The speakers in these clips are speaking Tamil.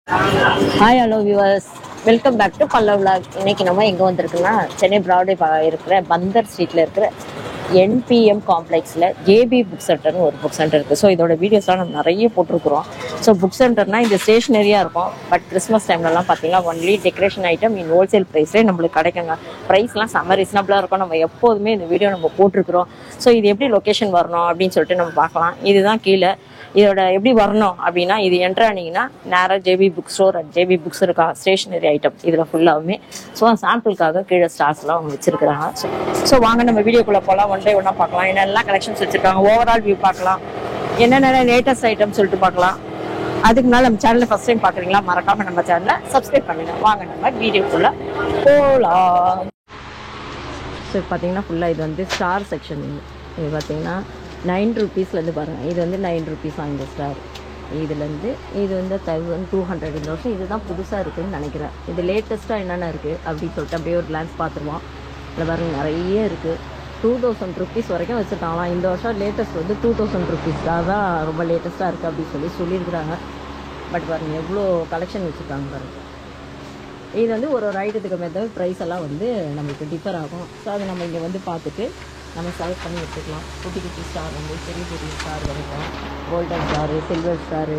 Hi hello viewers, welcome back to Pallav vlog. இன்னைக்கு நம்ம எங்கே வந்திருக்குன்னா சென்னை ப்ராட்வே இருக்கிற பந்தர் ஸ்ட்ரீட்டில் இருக்கிற என்பிஎம் காம்ப்ளெக்ஸில் ஜேபி புக் சென்டர்னு ஒரு புக் சென்டர் இருக்குது. ஸோ இதோட வீடியோஸ்லாம் நம்ம நிறைய போட்டிருக்கிறோம். ஸோ புக் சென்டர்னால் இது ஸ்டேஷ்னரியாக இருக்கும். பட் கிறிஸ்மஸ் டைம்லலாம் பார்த்தீங்கன்னா only decoration item in wholesale ப்ரைஸ்லேயே நம்மளுக்கு கிடைக்குங்க. ப்ரைஸ்லாம் செம்ம ரீசனபிளாக இருக்கும். நம்ம எப்போதுமே இந்த வீடியோ நம்ம போட்டிருக்கிறோம். ஸோ இது எப்படி லொக்கேஷன் வரணும் அப்படின்னு சொல்லிட்டு நம்ம பார்க்கலாம். இதுதான் கீழே. இதோட எப்படி வரணும் அப்படின்னா, இது என்ட்ரானீங்கன்னா நேராக JP book store, JP books இருக்கா ஸ்டேஷனரி ஐட்டம் இதில் ஃபுல்லாகவுமே. ஸோ சாம்பிளுக்காக கீழே ஸ்டார்ஸ்லாம் அவங்க வச்சிருக்கிறாங்க. ஸோ வாங்க நம்ம வீடியோக்குள்ளே போகலாம். ஒன் பை ஒன்றா பார்க்கலாம். என்னெல்லாம் கலெக்ஷன்ஸ் வச்சுருக்காங்க, ஓவரால் வியூ பார்க்கலாம், என்னென்ன லேட்டஸ்ட் ஐட்டம் சொல்லிட்டு பார்க்கலாம். அதுக்கு மேலே நம்ம சேனலை ஃபஸ்ட் டைம் பார்க்குறீங்களா, மறக்காமல் நம்ம சேனலை சப்ஸ்கிரைப் பண்ணுங்கள். வாங்க நம்ம வீடியோக்குள்ளே போகலாம். ஸோ பார்த்தீங்கன்னா ஃபுல்லாக இது வந்து ஸ்டார் செக்ஷன். இது பார்த்தீங்கன்னா 9 rupeesலேருந்து பாருங்கள். இது வந்து 9 rupees இந்த ஸ்டார். இதுலேருந்து இது வந்து 1200 இந்த வருஷம். இதுதான் புதுசாக இருக்குதுன்னு நினைக்கிறேன். இது லேட்டஸ்ட்டாக என்னென்ன இருக்குது அப்படின்னு சொல்லிட்டு அப்படியே ஒரு கிளான்ஸ் பார்த்துருவோம். இதில் பாருங்கள் நிறைய இருக்குது. 2000 rupees வரைக்கும் வச்சுருக்காங்களாம். இந்த வருஷம் லேட்டஸ்ட் வந்து 2000 rupees தான் ரொம்ப லேட்டஸ்ட்டாக இருக்குது அப்படின்னு சொல்லியிருக்கிறாங்க. பட் பாருங்கள் எவ்வளோ கலெக்ஷன் வச்சுருக்காங்க பாருங்கள். இது வந்து ஒரு ஐட்டத்துக்கு மேலே ப்ரைஸ் எல்லாம் வந்து நம்மளுக்கு டிஃபர் ஆகும். ஸோ அதை நம்ம இங்கே வந்து பார்த்துட்டு நம்ம செலக்ட் பண்ணி எடுத்துக்கலாம். குட்டி குட்டி ஸ்டார் வந்து பெரிய பெரிய ஸ்டார் வரைக்கும், கோல்டன் ஸ்டாரு, சில்வர் ஸ்டாரு,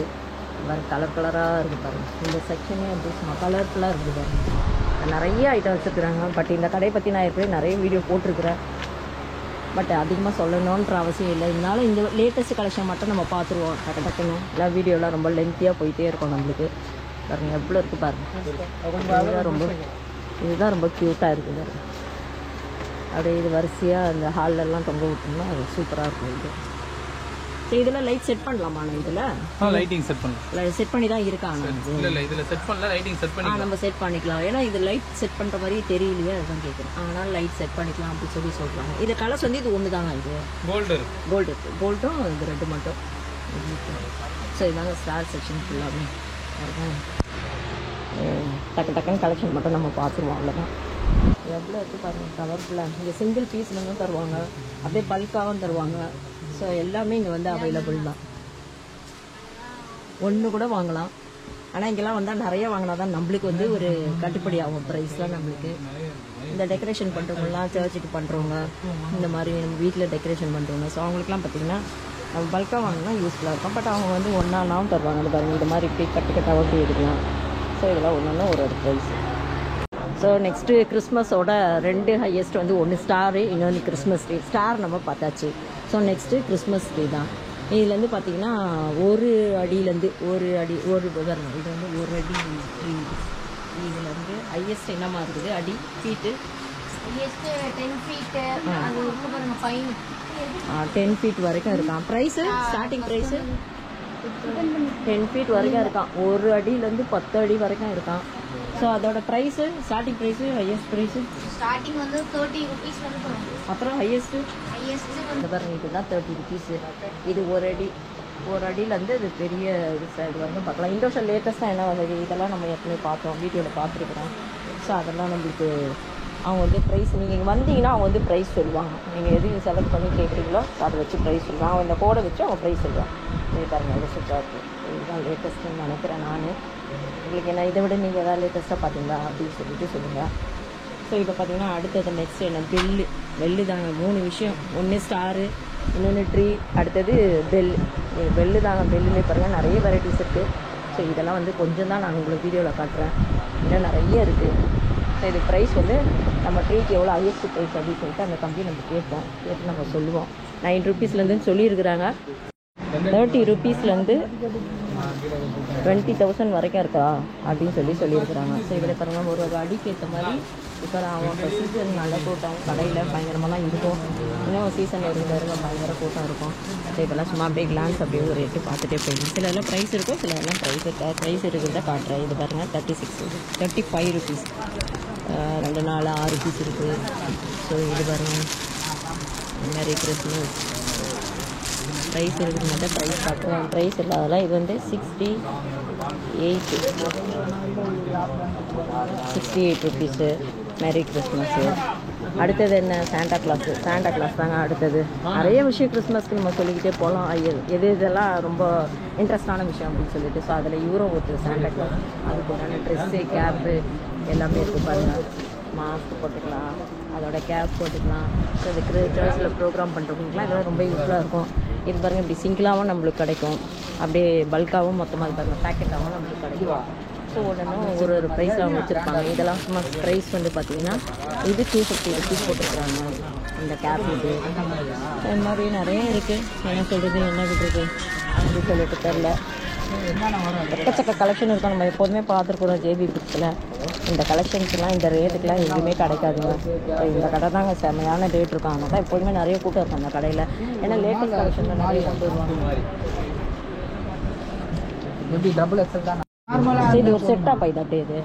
வேறு கலர் கலராக இருக்குது பாருங்கள். இந்த செக்ஷனே வந்து சும்மா கலர்ஃபுல்லாக இருக்குது பாருங்கள். நிறைய ஐட்டம் வச்சுருக்குறாங்க. பட் இந்த கடையை பற்றி நான் ஏற்கனவே நிறைய வீடியோ போட்டிருக்கிறேன். பட் அதிகமாக சொல்லணுன்ற அவசியம் இல்லை. இதனால இந்த லேட்டஸ்ட் கலெக்ஷன் மட்டும் நம்ம பார்த்துருவோம் டக்குன்னு. எல்லாம் வீடியோலாம் ரொம்ப லென்த்தியாக போயிட்டே இருக்கும் நம்மளுக்கு. பாருங்கள் எவ்வளோ இருக்குது பாருங்கள். இதுதான் ரொம்ப க்யூட்டாக இருக்குது பாருங்கள். அப்படியே இது வரிசையாக அந்த ஹால்லெல்லாம் தொங்க விட்டோம்னா அது சூப்பராக இருக்கும். இது சரி, இதெல்லாம் லைட் செட் பண்ணலாமா? இதில் லைட்டிங் செட் பண்ணலாம். செட் பண்ணி தான் இருக்காங்க. இல்லை இதில் செட் பண்ணல, லைட்டிங் செட் பண்ணி நம்ம செட் பண்ணிக்கலாம். ஏன்னா இது லைட் செட் பண்ணுற மாதிரி தெரியலையே, அதுதான் கேட்குறேன். ஆனால் லைட் செட் பண்ணிக்கலாம் அப்படி சொல்கிறாங்க. இது கலர்ஸ் வந்து இது ஒன்று தாங்க. இது கோல்டும் இது ரெண்டு மட்டும். ஸோ இதாங்க ஸ்டார் செக்ஷன் ஃபுல்லாகவே டக்குன்னு கலெக்ஷன் மட்டும் நம்ம பார்த்துருவோம். அவ்வளோதான். எவ்வளோ இருக்குது பாருங்கள் கலர்ஃபுல்லாக. இங்கே சிங்கிள் பீஸ்லயும் தருவாங்க, அப்படியே பல்காகவும் தருவாங்க. ஸோ எல்லாமே இங்கே வந்து அவைலபிள் தான். ஒன்று கூட வாங்கலாம். ஆனால் இங்கெல்லாம் வந்தால் நிறைய வாங்கினா தான் நம்மளுக்கு வந்து ஒரு கட்டுப்படி ஆகும் ப்ரைஸ்லாம் நம்மளுக்கு. இந்த டெக்கரேஷன் பண்ணுறவங்கலாம், சர்ச்சுக்கு பண்ணுறவங்க, இந்த மாதிரி நம்ம வீட்டில் டெக்கரேஷன் பண்ணுறவங்க, ஸோ அவங்களுக்குலாம் பார்த்திங்கன்னா நம்ம பல்காக வாங்கினா யூஸ்ஃபுல்லாக இருக்கும். பட் அவங்க வந்து ஒன்றானாவும் தருவாங்க பாருங்கள். இந்த மாதிரி இப்படி கட்டுக்கட்டாக அப்படி எடுக்கலாம். ஸோ இதெல்லாம் ஒன்று ஒரு ப்ரைஸ். ஸோ நெக்ஸ்ட்டு கிறிஸ்மஸோட 2 ஹையஸ்ட் வந்து ஒன்று ஸ்டாரு, இன்னொன்று கிறிஸ்மஸ் ட்ரீ. ஸ்டார் நம்ம பார்த்தாச்சு. ஸோ நெக்ஸ்ட்டு கிறிஸ்மஸ் ட்ரீ தான். இதுலேருந்து பார்த்திங்கன்னா ஒரு அடியிலேருந்து ஒரு அடி ஒரு வரணும். இது வந்து ஒரு அடி ட்ரீ. இதுலேருந்து ஹையஸ்ட் என்னமா இருக்குது அடி ஃபீட்டு? 10 feet வரைக்கும் இருக்கான். ப்ரைஸு ஸ்டார்டிங் ப்ரைஸு 10 feet வரைக்கும் இருக்கான். ஒரு அடியிலேருந்து 10 அடி வரைக்கும் இருக்கான். ஸோ அதோட price starting price highest price starting வந்து 30 rupees வரும். அப்புறம் ஹையஸ்ட்டு இந்த பாருங்க, இதுதான் 30 rupees. இது ஒரு அடியிலேருந்து இது பெரிய இது சைடு வந்து பார்க்கலாம். இந்த வருஷம் லேட்டஸ்ட்டாக என்ன வந்தது இதெல்லாம் நம்ம ஏற்கனவே பார்த்தோம், வீடியோவில் பார்த்துருக்குறோம். ஸோ அதெல்லாம் நம்மளுக்கு அவங்க வந்து ப்ரைஸ், நீங்கள் இங்கே வந்தீங்கன்னா அவங்க வந்து ப்ரைஸ் சொல்லுவாங்க. நீங்கள் எது செலக்ட் பண்ணி கேட்குறீங்களோ அதை வச்சு ப்ரைஸ் சொல்லுவாங்க. அவங்க இந்த கோடை வச்சு அவங்க ப்ரைஸ் சொல்லுவாங்க. இது பாருங்கள் எவ்வளோ சூப்பராக இருக்குது. இதுதான் லேட்டஸ்ட்டுன்னு நினைக்கிறேன் நான். உங்களுக்கு என்ன இதை விட நீங்கள் எதாவது லேட்டஸ்ட்டாக பார்த்தீங்களா அப்படின்னு சொல்லிட்டு சொல்லுங்கள். ஸோ இப்போ பார்த்தீங்கன்னா அடுத்தது நெக்ஸ்ட் என்ன, பெல்லு தாங்க. 3 விஷயம். ஒன்று ஸ்டாரு, இன்னொன்று ட்ரீ, அடுத்தது பெல்லு தாங்க. பெல்லுமே பாருங்கள் நிறைய வெரைட்டிஸ் இருக்குது. ஸோ இதெல்லாம் வந்து கொஞ்சம் தான் நான் உங்களுக்கு வீடியோவில் காட்டுறேன். இன்னும் நிறைய இருக்குது. ஸோ இது ப்ரைஸ் வந்து நம்ம ட்ரீக்கு எவ்வளோ ஹையஸ்ட் ப்ரைஸ் அப்படின்னு சொல்லிட்டு அந்த கம்பெனி நம்ம கேட்டு நம்ம சொல்லுவோம். 9 rupeesலேருந்து சொல்லியிருக்கிறாங்க. 30 rupeesலேருந்து 20,000 வரைக்கும் இருக்கா அப்படின்னு சொல்லியிருக்கிறாங்க. ஸோ இதில் பாருங்கள் ஒரு அடிக்கு ஏற்ற மாதிரி இப்போ அவங்க இப்போ சீசன் நல்ல கூட்டம் கடையில் பயங்கரமாலாம் இருக்கும். இன்னும் சீசன் இருங்க பயங்கர கூட்டம் இருக்கும். ஸோ இதெல்லாம் சும்மா அப்படியே கிளான்ஸ் அப்படியே ஒரு ரேட்டு பார்த்துட்டே போயிடும். சில எல்லாம் ப்ரைஸ் இருக்கும், சில எல்லாம் ப்ரைஸ் இருக்கிறத காட்டுறேன். இது பாருங்கள் 35 rupees. 2 4 6 பீஸ் இருக்குது. ஸோ இது பாருங்கள் மேரி கிறிஸ்மஸ் ப்ரைஸ் இருக்குது மட்டும் ப்ரைஸ் பார்க்குறேன். ப்ரைஸ் இல்லாதெல்லாம் இது வந்து 68 rupees மேரி கிறிஸ்மஸ்ஸு. அடுத்தது என்ன சாண்டா கிளாஸ் தாங்க அடுத்தது. நிறைய விஷயம் கிறிஸ்மஸ்க்கு நம்ம சொல்லிக்கிட்டே போகலாம். எது இதெல்லாம் ரொம்ப இன்ட்ரெஸ்டான விஷயம் அப்படின்னு சொல்லிட்டு. ஸோ அதில் இவரும் ஒரு சாண்டா கிளாஸ், அதுக்கு உண்டான ட்ரெஸ்ஸு, கேப்பு எல்லாமே இருக்குது பாருங்கள். மாஸ்க் போட்டுக்கலாம், அதோட கேப் போட்டுக்கலாம். ஸோ இதுக்கு சர்ச்சில் ப்ரோக்ராம் பண்ணுறவங்களுக்குலாம் இதெல்லாம் ரொம்ப யூஸ்ஃபுல்லாக இருக்கும். இது பாருங்கள், இப்படி சிங்கிளாகவும் நம்மளுக்கு கிடைக்கும், அப்படியே பல்காகவும் மொத்தமாக பாருங்கள் பேக்கெட்டாகவும் நம்மளுக்கு கிடைக்கும். ஸோ ஒன்றும் ஒரு ப்ரைஸில் அவங்க வச்சுருப்பாங்க. இதெல்லாம் சும்மா ப்ரைஸ் வந்து பார்த்தீங்கன்னா இது 250 rupees போட்டுருக்குறாங்க. இந்த கேப் இது இந்த மாதிரி நிறைய இருக்குது. என்ன சொல்கிறது என்ன விடுறது அப்படின்னு சொல்லிட்டு தெரில. எக்கச்சக்க கலெக்ஷன் இருக்கும். நம்ம எப்போதுமே பார்த்துருக்குறோம் ஜேபி புக்ஸில். இந்த கலெக்ஷன்ஸ்லாம் இந்த ரேட்டுக்கெலாம் எங்கேயுமே கிடைக்காதுங்க. இந்த கடை தாங்க செம்மையான ரேட் இருக்கும். அதனால தான் எப்போதுமே நிறைய கூட்டம் இருக்கும் அந்த கடையில். ஏன்னா லேட்டஸ்ட் கலெக்ஷன் நிறைய கொண்டு வருவாங்க. எப்படி டபுள் எக்ஸல் தான் இது ஒரு செட்டாக பை தட்டு இது.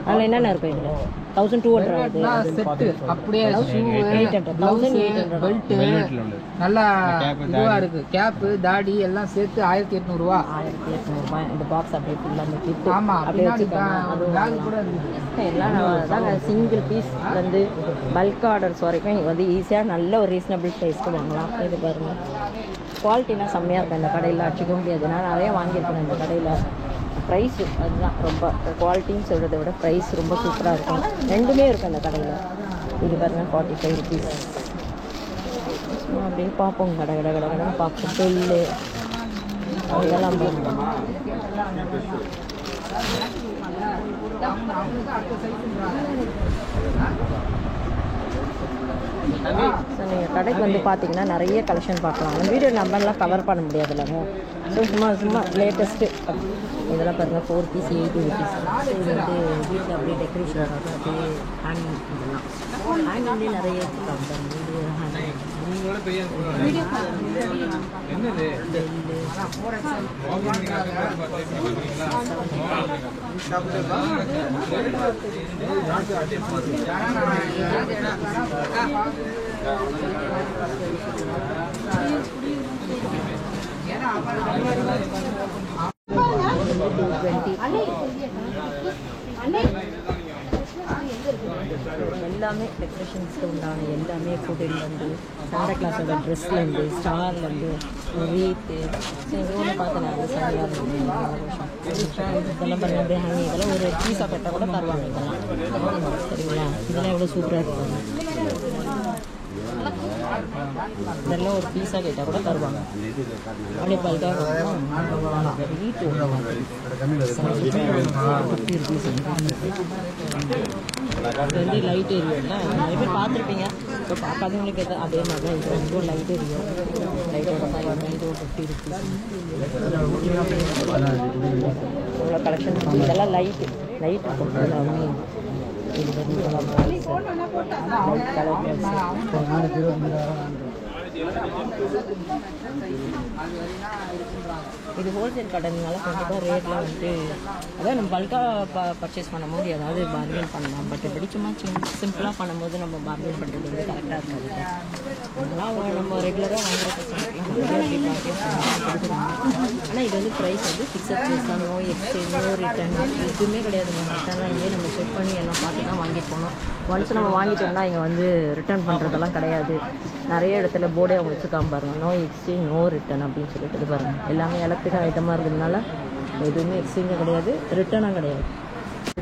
அதில் என்னென்ன இருக்கும் இதில்? 1200 செட்டு அப்படியே 1800 பெல்ட் நல்லா இதுவாக இருக்குது. கேப்பு தாடி எல்லாம் சேர்த்து 1800 ரூபா. 1800 இந்த பாக்ஸ் அப்படியே ஃபுல்லாக அந்த கிஃப்ட். ஆமாம், அப்படியே பின்னாடி வச்சுக்கோங்க. பேக் கூட இருக்குது. எல்லாம் தாங்க சிங்கிள் பீஸ் வந்து பல்க் ஆர்டர்ஸ் வரைக்கும் நீங்கள் வந்து ஈஸியாக நல்ல ஒரு ரீசனபிள் ப்ரைஸ்க்கு வாங்கலாம். இது பாருங்கள், குவாலிட்டிலாம் செம்மையாக இருக்கும் இந்த கடையில், அடிச்சிக்க முடியாது. நான் நிறைய வாங்கியிருக்கேன் இந்த கடையில். ப்ரைஸு அதுதான் ரொம்ப குவாலிட்டின்னு சொல்கிறத விட ப்ரைஸ் ரொம்ப சூப்பராக இருக்கும். ரெண்டுமே இருக்கும் இந்த கடையில். இது பாருங்கள் 45 rupees. அப்படின்னு பார்ப்போம், கடை பார்ப்போம். பெல்லு இதெல்லாம் பார்ப்போம். ஸோ நீங்கள் கடைக்கு வந்து பார்த்தீங்கன்னா நிறைய கலெக்ஷன் பார்க்கலாம். அந்த வீடியோ நம்பர்லாம் கவர் பண்ண முடியாது இல்லைங்க. ஸோ சும்மா லேட்டஸ்ட்டு இதெல்லாம் பாருங்கள் 4 piece 80 rupees. ஸோ இது வந்து வீட்டில் அப்படியே டெக்கரேஷன் அப்படியே ஹேங்கிங் இதெல்லாம் ஹேங்கிங்லேயே நிறைய வச்சுருக்காங்க. எல்லாமே டெக்கரேஷன்ஸ்க்கு உண்டான எல்லாமே ஃபுட்டிலேருந்து சாண்டா கிளாஸோட ட்ரெஸ்லேருந்து ஸ்டார்லேருந்து ரீத்து ஒன்று பார்த்து நான் சரியாக இருந்தது. இதெல்லாம் பண்ண அப்படியே ஹேங்கிங் இதெல்லாம் ஒரு பீஸா கட்டால் கூட தருவாங்க. இதெல்லாம் சரிங்களா? இதெல்லாம் எவ்வளோ சூப்பராக இருக்கும். இதெல்லாம் ஒரு பீஸாக கேட்டால் கூட தருவாங்க. அப்படியே பல்காக வீட்டு வந்து லைட் எரியும்ல, நிறைய பேர் பார்த்துருப்பீங்க. இப்போ பார்க்காதவங்களுக்கு எதாவது அதே மாதிரி தான் இது ரொம்ப லைட் எரியும். லைட்டோட இது ஒரு 50 rupees. இவ்வளோ கலெக்ஷன். இதெல்லாம் லைட்டு இருக்கும் எல்லாமே. இது வந்து இது ஹோல்சேல் கடைனால கண்டிப்பாக ரேட்லாம் வந்து அதான் நம்ம பல்காக பர்ச்சேஸ் பண்ணும்போது ஏதாவது பார்கெயின் பண்ணலாம். பட் எப்படி சும்மா சிம்பிளாக பண்ணும்போது நம்ம பார்கெயின் பண்ணுறது வந்து கரெக்டாக இருக்காது. அதெல்லாம் நம்ம ரெகுலராக வாங்குற கஸ்டமர்ஸ்லாம் கொடுக்குறாங்க. ஆனால் இது வந்து ப்ரைஸ் வந்து ஃபிக்ஸட் ப்ரைஸ் தான். நோ எக்ஸ்சேஞ்ச், நோ ரிட்டர்ன் எதுவுமே கிடையாது. ரிட்டர்ன்லாம் இங்கே நம்ம செக் பண்ணி எல்லாம் பார்த்து தான் வாங்கிட்டு போனோம். ஒன்ஸ் நம்ம வாங்கிட்டோம்னா இங்கே வந்து ரிட்டர்ன் பண்ணுறதெல்லாம் கிடையாது. நிறைய இடத்துல போர்டே அவங்க வச்சுக்காம பாருங்கள், நோ எக்ஸ்சேஞ்ச் நோ ரிட்டர்ன் அப்படின்னு சொல்லிட்டு பாருங்கள். எல்லாமே எலக்ட்ரிக்கல் ஐட்டமாக இருக்கிறதுனால எதுவுமே எக்ஸ்சேஞ்சும் கிடையாது, ரிட்டர்னும் கிடையாது.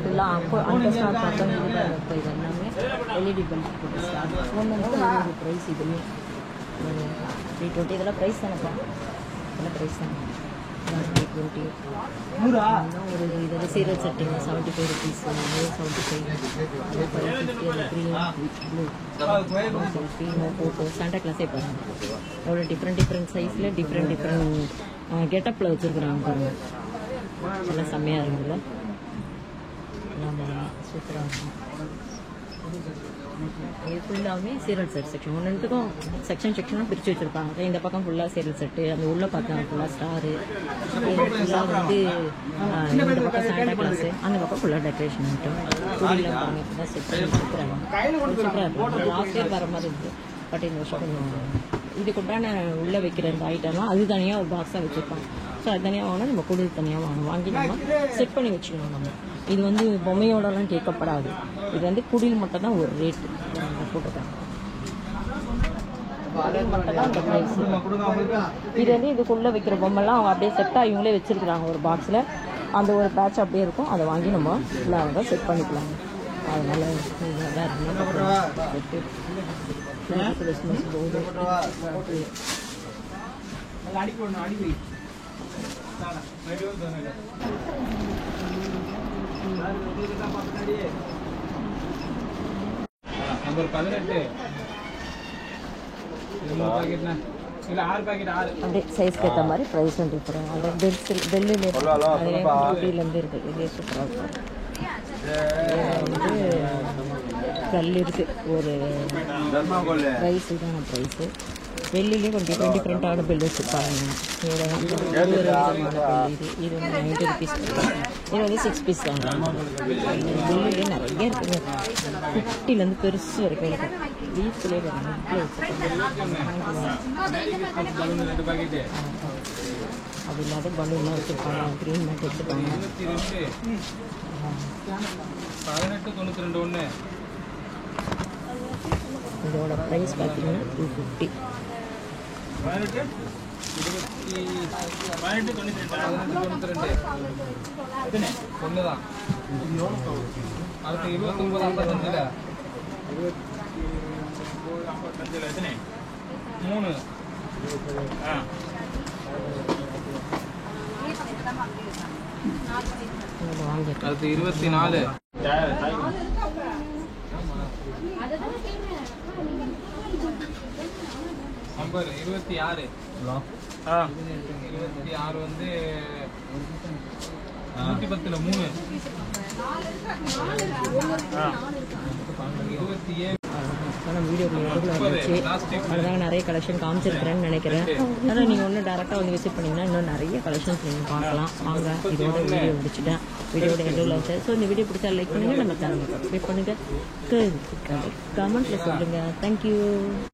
இதெல்லாம் அப்போ அந்த ஸ்டார்ட் பார்த்தோம். இப்போ இது எல்லாமே எல்இடி பல்ப் போட்டு ஸ்டார்ட். ஃபோன் வந்து ஒரு ப்ரைஸ் இதுவுமே 320. இதெல்லாம் ப்ரைஸ் தானேப்பா? இதெல்லாம் ப்ரைஸ் தானே 320. ஒரு இது serial setting 75 rupees, 75, 550, green blue selfie photo Santa கிளாஸே பாருங்கள். எவ்வளோ டிஃப்ரெண்ட் சைஸில் டிஃப்ரெண்ட் கெட்டப்பில் வச்சுருக்குறாங்க பாருங்கள். எல்லாம் செம்மையாக இருக்குதுல்ல, எல்லாம் சூப்பராக இருக்கும். இது ஃபுல்லாகவே சீரியல் செட் செக்ஷன். ஒன்றுத்துக்கும் செக்ஷனும் பிரித்து வச்சுருப்பாங்க. இந்த பக்கம் ஃபுல்லாக சீரியல் செட்டு, அந்த உள்ளே பார்த்தா ஃபுல்லாக ஸ்டாரு, ஃபுல்லாக வந்து இந்த பக்கம் சாண்டா கிளாஸு, அந்த பக்கம் ஃபுல்லாக டெக்கரேஷன் ஐட்டம் ஃபுல்லாக பாருங்கள். இப்போ தான் செட் பண்ணி கொடுக்குறாங்க. சூப்பராக இருக்கும். லாஸ்ட் இயர் வர மாதிரி இருக்குது. பட் இந்த வருஷம் கொஞ்சம் இதுக்குண்டான உள்ளே வைக்கிற இந்த ஐட்டம்லாம் அது தனியாக ஒரு பாக்ஸாக வச்சுருப்பாங்க. ஸோ அது தனியாக வாங்கினா நம்ம கூடுதல் தனியாக வாங்கி நம்ம செட் பண்ணி வச்சுக்கணும். நம்ம இது வந்து பொம்மையோடலாம் கேட்கப்படாது. இது வந்து குடில் மட்டும் தான் ஒரு ரேட்டு. போட்டுருக்காங்க. மட்டும் தான் இந்த ப்ரைஸ். இது வந்து இதுக்குள்ளே வைக்கிற பொம்மைலாம் அவங்க அப்படியே செட்டாக இவங்களே வச்சுருக்குறாங்க ஒரு பாக்ஸில். அந்த ஒரு பேட்ச் அப்படியே இருக்கும், அதை வாங்கி நம்ம ஃபுல்லாக அவங்க செட் பண்ணிக்கலாங்க. அதனால கிறிஸ்மஸ் போர்டு நம்பர் 18 அப்படியே சைஸ்க்கு ஏற்ற மாதிரி ப்ரைஸும் டிஃபரெண்ட். அந்த பெல்லுலேருந்து இருக்குது. இதே சூப்பராக இருக்கும். வந்து கல் இருக்குது ஒரு ப்ரைஸு தான் ப்ரைஸு. வெள்ளிலேயே கொஞ்சம் டிஃப்ரெண்ட்டான பில் வச்சுருப்பாங்க. இது வந்து 90 ருபீஸ். இது வந்து 6 பீஸ் தாங்க. வெள்ளிலே நிறைய இருக்குங்க. குட்டிலேருந்து பெருசு வரைக்கும் இருக்கும். வீட்டிலே அது இல்லாத பலூன்லாம் வச்சுருப்பாங்க. க்ரீன் மேட் வச்சுருப்பாங்க. 1892 இதோட ப்ரைஸ் பார்த்தீங்கன்னா 250. 1892 அடுத்து 2955 எத்தனை 3 வாங்கிட்டு அடுத்து 24 நம்பர் 26 26 வந்து 110ல 3 27 வீடியோ இருந்துச்சு. அதுதாங்க நிறைய கலெக்ஷன் காமிச்சிருக்கிறேன்னு நினைக்கிறேன். ஆனால் நீங்கள் ஒன்று டேரெக்டாக வந்து விசிட் பண்ணிங்கன்னா இன்னும் நிறைய கலெக்ஷன்ஸ் நீங்கள் பார்க்கலாம். வாங்க, இதோட வீடியோ முடிச்சுட்டேன். வீடியோட எவ்வளோ சார். ஸோ இந்த வீடியோ பிடிச்சா லைக் பண்ணுங்கள், நம்ம சேனலை சப்ஸ்கிரைப் பண்ணுங்கள், கமெண்ட்டில் சொல்லுங்கள். தேங்க்யூ.